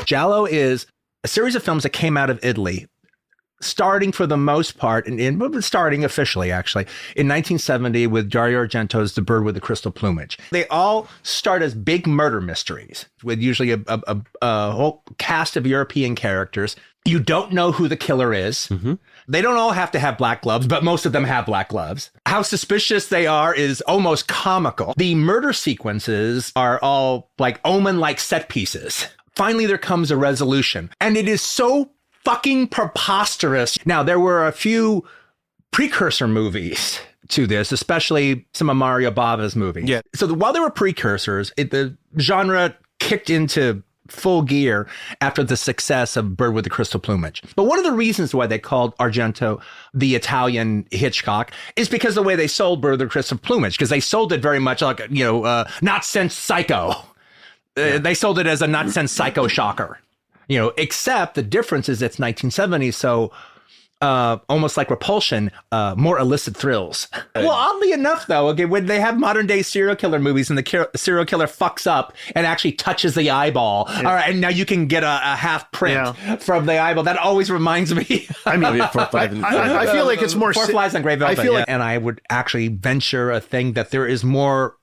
Giallo is a series of films that came out of Italy, starting for the most part, and starting officially, actually, in 1970 with Dario Argento's The Bird with the Crystal Plumage. They all start as big murder mysteries with usually a whole cast of European characters. You don't know who the killer is. Mm-hmm. They don't all have to have black gloves, but most of them have black gloves. How suspicious they are is almost comical. The murder sequences are all like Omen-like set pieces. Finally, there comes a resolution, and it is so fucking preposterous. Now, there were a few precursor movies to this, especially some of Mario Bava's movies. Yeah. So while there were precursors, the genre kicked into full gear after the success of Bird with the Crystal Plumage. But one of the reasons why they called Argento the Italian Hitchcock is because of the way they sold Bird with the Crystal Plumage, because they sold it very much like, not sense psycho. They sold it as a not sense psycho shocker, except the difference is it's 1970s. So almost like Repulsion, more illicit thrills. Well, oddly enough, though, okay, when they have modern day serial killer movies and the serial killer fucks up and actually touches the eyeball, all right, and now you can get a half print from the eyeball. That always reminds me. I mean, I feel like it's more Four Flies on Grey Velvet. And I would actually venture a thing that there is more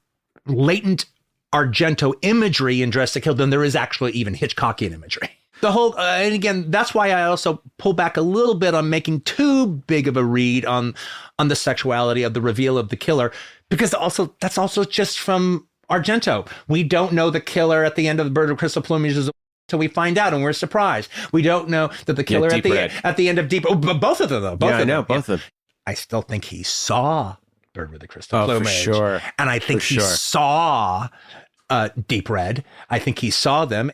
latent Argento imagery in Dress to Kill than there is actually even Hitchcockian imagery. The whole, and again, that's why I also pull back a little bit on making too big of a read on the sexuality of the reveal of the killer, because that's also just from Argento. We don't know the killer at the end of the Bird of Crystal Plumage until we find out, and we're surprised. We don't know that the killer at the end of Deep. Oh, both of them though. Both of them. Both of them. I still think he saw Bird with the Crystal Plumage. For sure. And I think he saw Deep Red. I think he saw them.